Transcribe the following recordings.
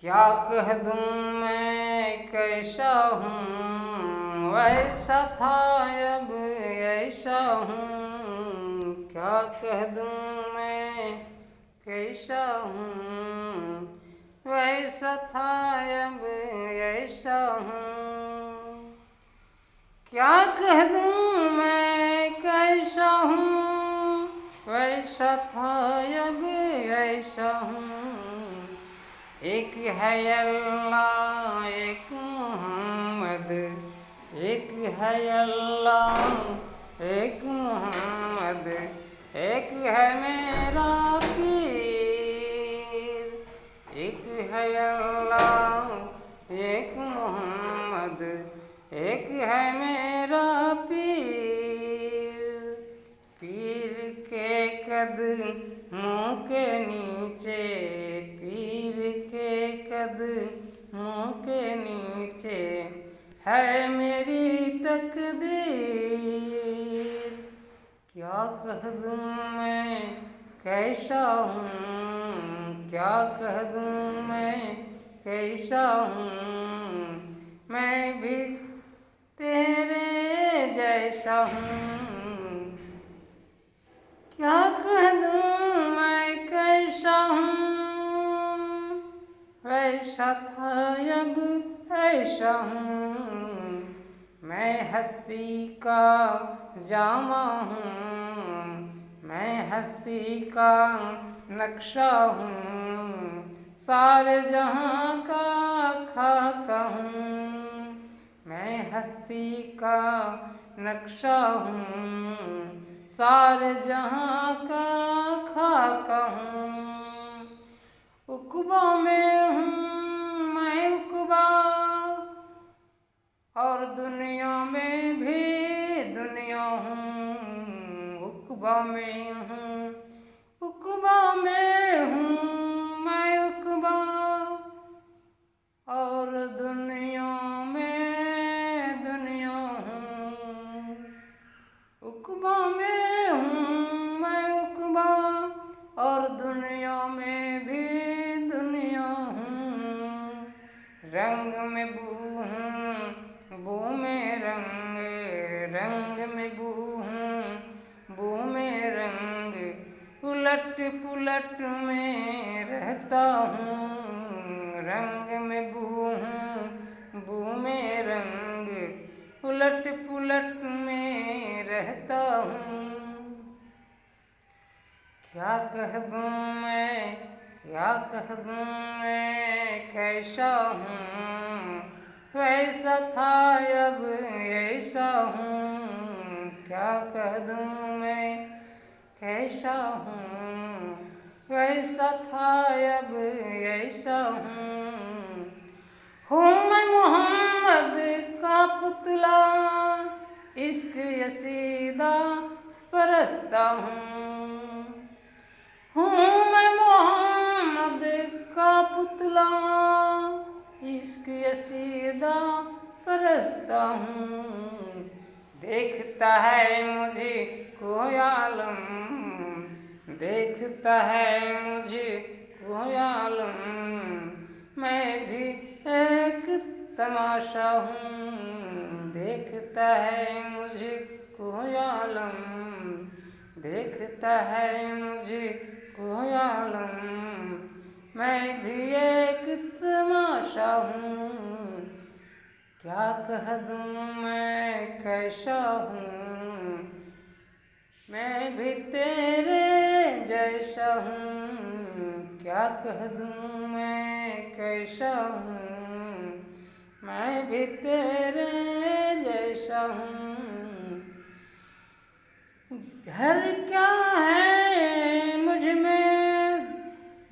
क्या कह दूँ मैं कैसा हूँ, वैसा था अब ऐसा हूँ। क्या कह दूँ मैं कैसा हूँ, वैसा था अब ऐसा हूँ। क्या कह दूँ मैं कैसा हूँ, वैसा था अब ऐसा हूँ। एक है अल्लाह एक मोहम्मद, एक है अल्लाह एक मोहम्मद, एक है मेरा पीर। एक है अल्लाह एक मोहम्मद, एक है मेरा पीर। पीर के कदमों के नीचे, पीर के कदमों के नीचे है मेरी तकदीर। क्या कह दूँ मैं कैसा हूँ, क्या कह दूँ मैं कैसा हूँ। मैं भी तेरे जैसा हूँ। क्या कह दूँ मैं कैसा हूँ, वैसा था अब ऐसा हूँ। मैं हस्ती का जामा हूँ, मैं हस्ती का नक्शा हूँ। सारे जहाँ का खाका हूँ, मैं हस्ती का नक्शा हूँ। सारे जहाँ का खाका हूँ। उक़बा में हूँ मैं उक़बा, और दुनिया में भी दुनिया हूँ। उक़बा में हूँ, उक़बा में हूँ मैं उक़बा, और दुनिया में दुनिया हूँ। उक़बा में हूँ मैं उक़बा, और दुनिया में भी दुनिया हूँ। रंग में बू हूँ बू में रंग, रंग में बू हूँ बू में रंग। उलट पुलट में रहता हूँ, रंग में बू हूँ बू में रंग। उलट पुलट में रहता हूँ। क्या कह दूँ मैं क्या कह दूँ मैं कैसा हूँ, वैसा था अब ऐसा हूँ। क्या कह दूँ मैं कैसा हूँ, वैसा था अब ऐसा हूँ मैं मोहम्मद का पुतला, इश्क यसीदा परस्ता हूँ मैं मोहम्मद का पुतला, इश्क यसीदा परस्ता हूँ। देखता है मुझे कोई आलम, देखता है मुझे कोई आलम। मैं भी एक तमाशा हूँ, देखता है मुझे कोई आलम, देखता है मुझे कोई आलम। मैं भी एक तमाशा हूँ। क्या कह दूँ मैं कैसा हूँ, मैं भी तेरे जैसा हूँ। क्या कह दूँ मैं कैसा हूँ, मैं भी तेरे जैसा हूँ। घर क्या है मुझ में,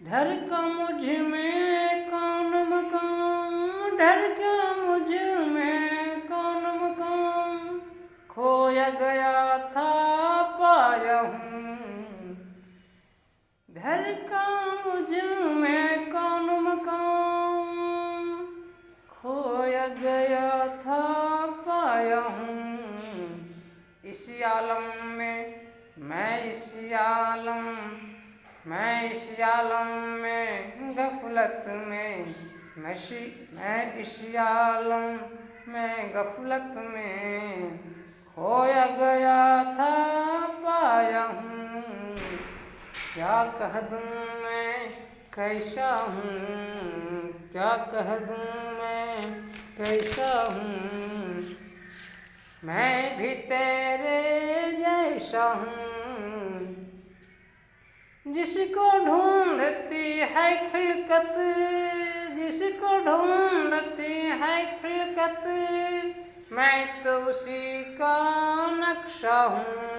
घर का मुझ में कौन मकान, डर क्या मुझ में कौन मकान। खोया गया था पाया हूँ, घर का मुझ में कौन मकान। खोया गया था पाया हूँ। इस आलम में मैं इस आलम मैं इस आलम में गफलत में मैं इस आलम में गफलत में खोया गया था पाया हूँ। क्या कह दूँ मैं कैसा हूँ, क्या कह दूँ मैं कैसा हूँ। मैं भी तेरे जैसा हूँ, जिसको ढूंढती है खिलकत, जिसको ढूंढती है खिलकत, मैं तो उसी का नक्शा हूँ।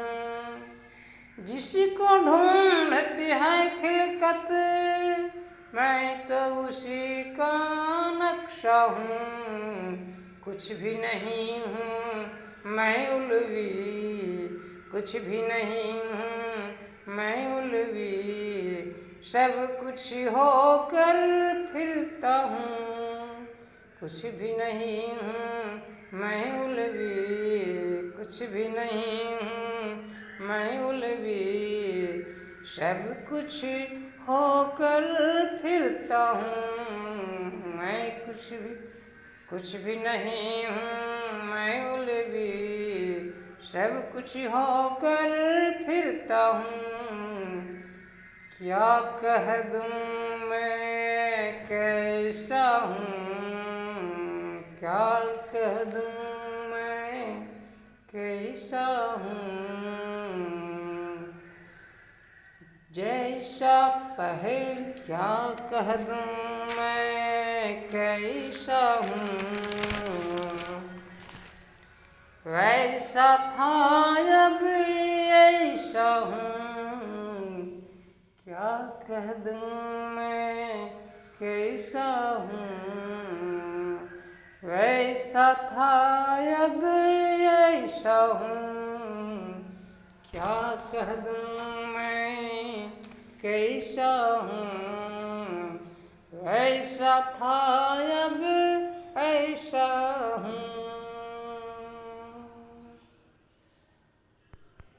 जिसको ढूंढती है खिलकत, मैं तो उसी का नक्शा हूँ। कुछ भी नहीं हूँ मैं उलवी, कुछ भी नहीं हूँ मैं उलवी, सब कुछ होकर फिरता हूँ। कुछ भी नहीं हूँ मैं उलवी, कुछ भी नहीं हूँ मैं उलवी, सब कुछ होकर फिरता हूँ। मैं कुछ भी नहीं हूँ मैं उलवी, सब कुछ होकर फिरता हूँ। क्या कह दूँ मैं कैसा हूँ, क्या कह दूँ मैं कैसा हूँ। जैसा पहल क्या कह दूँ मैं कैसा हूँ, वैसा था अब ऐसा हूँ। क्या कह दूँ मैं कैसा हूँ, वैसा था अब ऐसा हूँ। क्या कह दूँ मैं कैसा हूँ, वैसा था अब ऐसा हूँ।